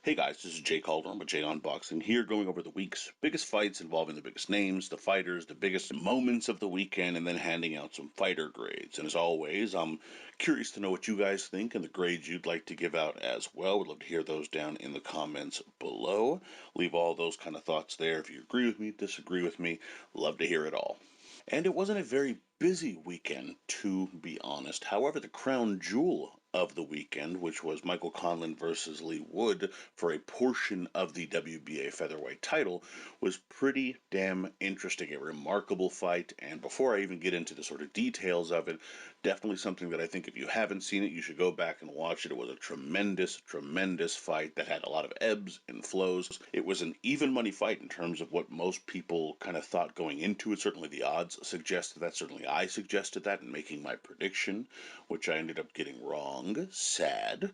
Hey guys, this is Jay Calderon with Jay Unboxing here, going over the week's biggest fights involving the biggest names, the fighters, the biggest moments of the weekend, and then handing out some fighter grades. And as always, I'm curious to know what you guys think and the grades you'd like to give out as well. Would love to hear those down in the comments below. Leave all those kind of thoughts there. If you agree with me, disagree with me, love to hear it all. And it wasn't a very busy weekend, to be honest. However, the crown jewel of the weekend, which was Michael Conlan versus Leigh Wood for a portion of the WBA featherweight title, was pretty damn interesting. A remarkable fight, and before I even get into the sort of details of it, definitely something that I think if you haven't seen it, you should go back and watch it. It was a tremendous, tremendous fight that had a lot of ebbs and flows. It was an even money fight in terms of what most people kind of thought going into it. Certainly the odds suggested that. Certainly I suggested that in making my prediction, which I ended up getting wrong. Sad.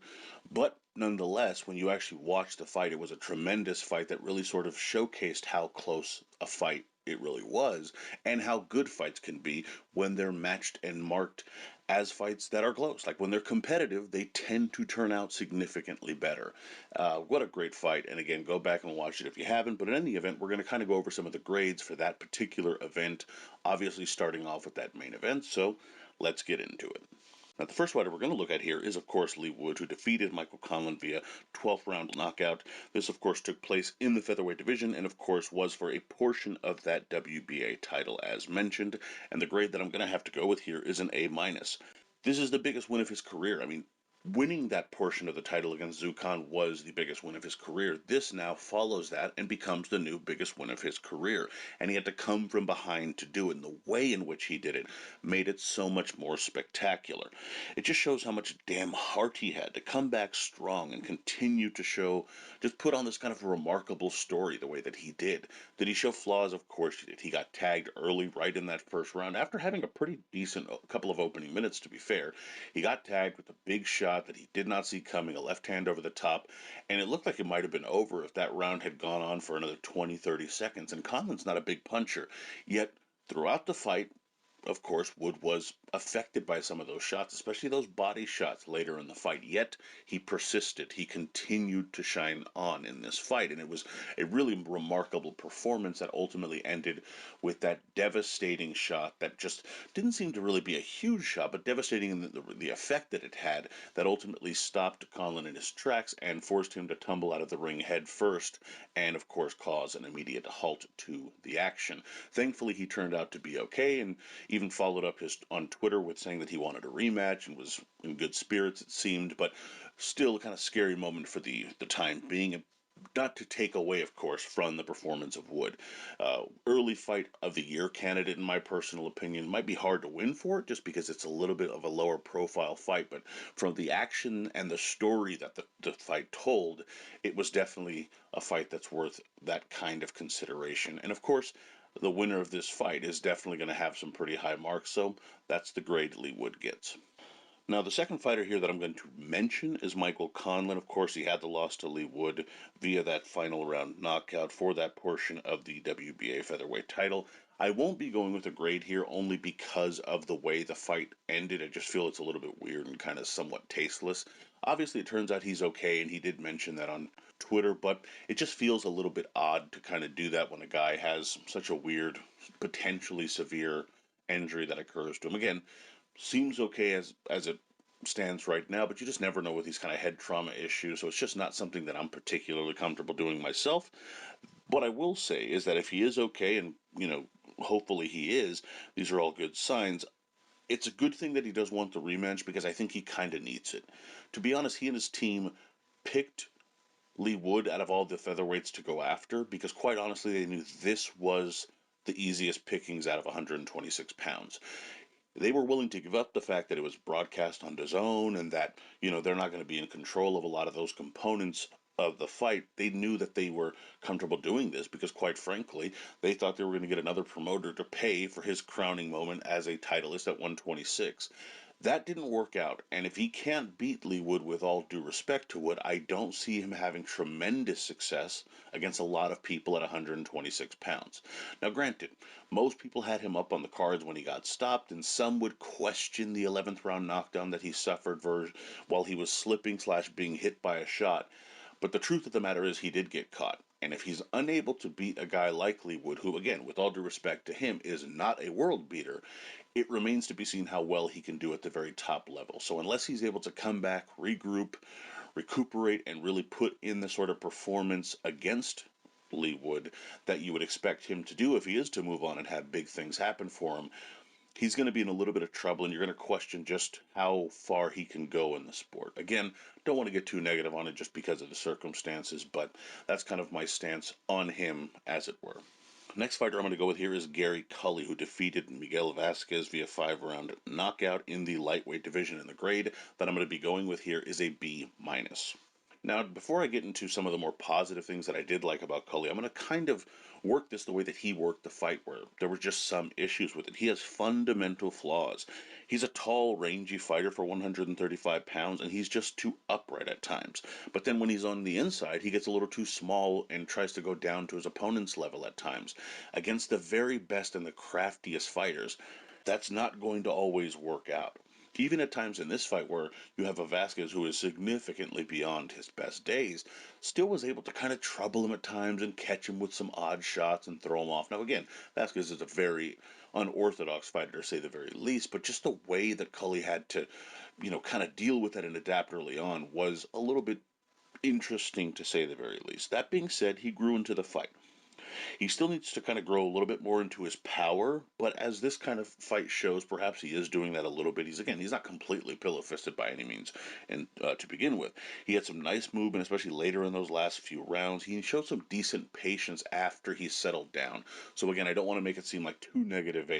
But nonetheless, when you actually watch the fight, it was a tremendous fight that really sort of showcased how close a fight it really was, and how good fights can be when they're matched and marked as fights that are close. Like when they're competitive, they tend to turn out significantly better. What a great fight. And again, go back and watch it if you haven't. But in any event, we're going to kind of go over some of the grades for that particular event, obviously starting off with that main event. So let's get into it. Now, the first fighter we're going to look at here is, of course, Leigh Wood, who defeated Michael Conlan via 12th round knockout. This, of course, took place in the featherweight division and, of course, was for a portion of that WBA title, as mentioned. And the grade that I'm going to have to go with here is an A-. This is the biggest win of his career. I mean, winning that portion of the title against Zukan was the biggest win of his career. This now follows that and becomes the new biggest win of his career. And he had to come from behind to do it. And the way in which he did it made it so much more spectacular. It just shows how much damn heart he had to come back strong and continue to show, just put on this kind of remarkable story the way that he did. Did he show flaws? Of course he did. He got tagged early, right in that first round, after having a pretty decent couple of opening minutes, to be fair. He got tagged with a big shot that he did not see coming, a left hand over the top, and it looked like it might have been over if that round had gone on for another 20, 30 seconds. And Conlan's not a big puncher, yet throughout the fight, of course, Wood was affected by some of those shots, especially those body shots later in the fight. Yet he persisted. He continued to shine on in this fight, and it was a really remarkable performance that ultimately ended with that devastating shot that just didn't seem to really be a huge shot, but devastating in the effect that it had, that ultimately stopped Conlan in his tracks and forced him to tumble out of the ring head first, and of course cause an immediate halt to the action. Thankfully, he turned out to be okay, and even followed up on Twitter with saying that he wanted a rematch and was in good spirits, it seemed, but still a kind of scary moment for the time being. Not to take away, of course, from the performance of Wood. Early fight of the year candidate, in my personal opinion, might be hard to win for it just because it's a little bit of a lower profile fight, but from the action and the story that the fight told, it was definitely a fight that's worth that kind of consideration. And of course, the winner of this fight is definitely going to have some pretty high marks, so that's the grade Leigh Wood gets. Now, the second fighter here that I'm going to mention is Michael Conlan. Of course, he had the loss to Leigh Wood via that final round knockout for that portion of the WBA featherweight title. I won't be going with a grade here only because of the way the fight ended. I just feel it's a little bit weird and kind of somewhat tasteless. Obviously, it turns out he's okay, and he did mention that on Twitter, but it just feels a little bit odd to kind of do that when a guy has such a weird, potentially severe injury that occurs to him. Again, seems okay as it stands right now, but you just never know with these kind of head trauma issues, so it's just not something that I'm particularly comfortable doing myself. What I will say is that if he is okay, and hopefully he is, these are all good signs. It's a good thing that he does want the rematch because I think he kind of needs it. To be honest, he and his team picked Leigh Wood out of all the featherweights to go after because, quite honestly, they knew this was the easiest pickings out of 126 pounds. They were willing to give up the fact that it was broadcast on DAZN and that, they're not going to be in control of a lot of those components of the fight. They knew that they were comfortable doing this because, quite frankly, they thought they were going to get another promoter to pay for his crowning moment as a titleist at 126. That didn't work out, and if he can't beat Leigh Wood, with all due respect to Wood, I don't see him having tremendous success against a lot of people at 126 pounds. Now, granted, most people had him up on the cards when he got stopped, and some would question the 11th round knockdown that he suffered while he was slipping / being hit by a shot. But the truth of the matter is he did get caught. And if he's unable to beat a guy like Leigh, who, again, with all due respect to him, is not a world beater, it remains to be seen how well he can do at the very top level. So unless he's able to come back, regroup, recuperate, and really put in the sort of performance against Leigh that you would expect him to do if he is to move on and have big things happen for him, he's going to be in a little bit of trouble, and you're going to question just how far he can go in the sport. Again, don't want to get too negative on it just because of the circumstances, but that's kind of my stance on him, as it were. Next fighter I'm going to go with here is Cully, who defeated Miguel Vasquez via 5-round knockout in the lightweight division. And the grade that I'm going to be going with here is a B minus. Now, before I get into some of the more positive things that I did like about Cully, I'm going to kind of work this the way that he worked the fight, where there were just some issues with it. He has fundamental flaws. He's a tall, rangy fighter for 135 pounds, and he's just too upright at times. But then when he's on the inside, he gets a little too small and tries to go down to his opponent's level at times. Against the very best and the craftiest fighters, that's not going to always work out. Even at times in this fight where you have a Vasquez who is significantly beyond his best days, still was able to kind of trouble him at times and catch him with some odd shots and throw him off. Now, again, Vasquez is a very unorthodox fighter to say the very least, but just the way that Cully had to, kind of deal with it and adapt early on was a little bit interesting to say the very least. That being said, he grew into the fight. He still needs to kind of grow a little bit more into his power, but as this kind of fight shows, perhaps he is doing that a little bit. He's not completely pillow fisted by any means, and to begin with, he had some nice movement, especially later in those last few rounds. He showed some decent patience after he settled down. So again, I don't want to make it seem like too negative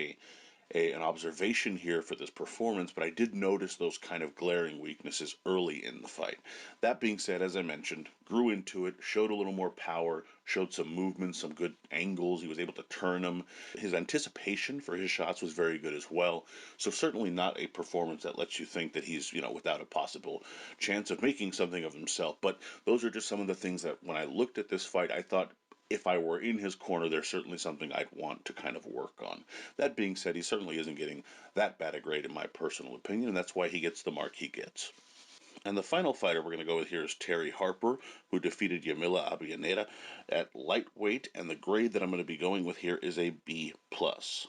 an observation here for this performance, but I did notice those kind of glaring weaknesses early in the fight. That being said, as I mentioned, grew into it, showed a little more power, showed some movement, some good angles. He was able to turn them. His anticipation for his shots was very good as well. So certainly not a performance that lets you think that he's, without a possible chance of making something of himself. But those are just some of the things that when I looked at this fight, I thought if I were in his corner, there's certainly something I'd want to kind of work on. That being said, he certainly isn't getting that bad a grade in my personal opinion, and that's why he gets the mark he gets. And the final fighter we're going to go with here is Terri Harper, who defeated Yamila Abianeda at lightweight, and the grade that I'm going to be going with here is a B plus.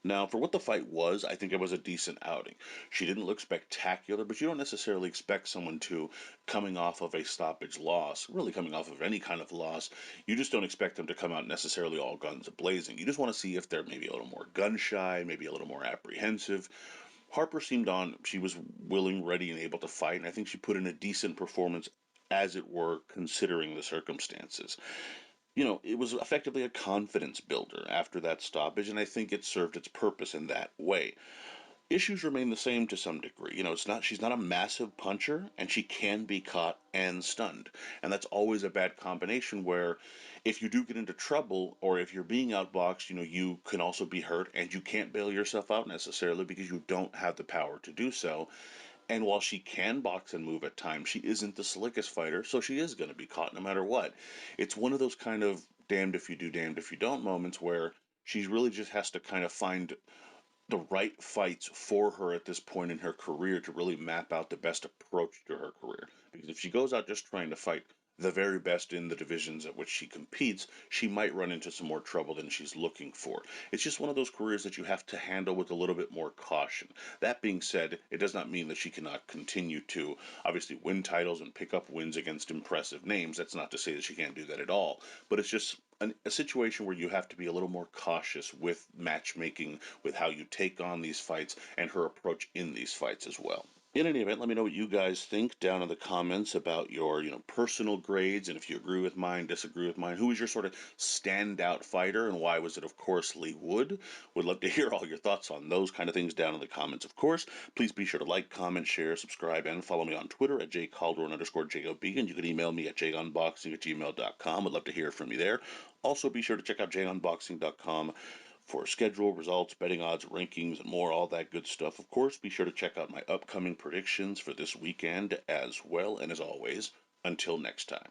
Now, for what the fight was, I think it was a decent outing. She didn't look spectacular, but you don't necessarily expect someone to, coming off of a stoppage loss, really coming off of any kind of loss, you just don't expect them to come out necessarily all guns blazing. You just want to see if they're maybe a little more gun shy, maybe a little more apprehensive. Harper seemed on, she was willing, ready, and able to fight, and I think she put in a decent performance, as it were, considering the circumstances. It was effectively a confidence builder after that stoppage, and I think it served its purpose in that way. Issues remain the same to some degree. She's not a massive puncher, and she can be caught and stunned. And that's always a bad combination where if you do get into trouble or if you're being outboxed, you can also be hurt and you can't bail yourself out necessarily because you don't have the power to do so. And while she can box and move at times, she isn't the slickest fighter, so she is going to be caught no matter what. It's one of those kind of damned if you do, damned if you don't moments where she really just has to kind of find the right fights for her at this point in her career to really map out the best approach to her career. Because if she goes out just trying to fight the very best in the divisions at which she competes, she might run into some more trouble than she's looking for. It's just one of those careers that you have to handle with a little bit more caution. That being said, it does not mean that she cannot continue to obviously win titles and pick up wins against impressive names. That's not to say that she can't do that at all, but it's just a situation where you have to be a little more cautious with matchmaking, with how you take on these fights, and her approach in these fights as well. In any event, let me know what you guys think down in the comments about your, personal grades, and if you agree with mine, disagree with mine. Who was your sort of standout fighter, and why was it, of course, Leigh Wood? Would love to hear all your thoughts on those kind of things down in the comments, of course. Please be sure to like, comment, share, subscribe, and follow me on Twitter at jcalderon_JOB, and you can email me at jagunboxing@gmail.com. Would love to hear from you there. Also, be sure to check out jagunboxing.com for schedule, results, betting odds, rankings, and more, all that good stuff. Of course, be sure to check out my upcoming predictions for this weekend as well. And as always, until next time.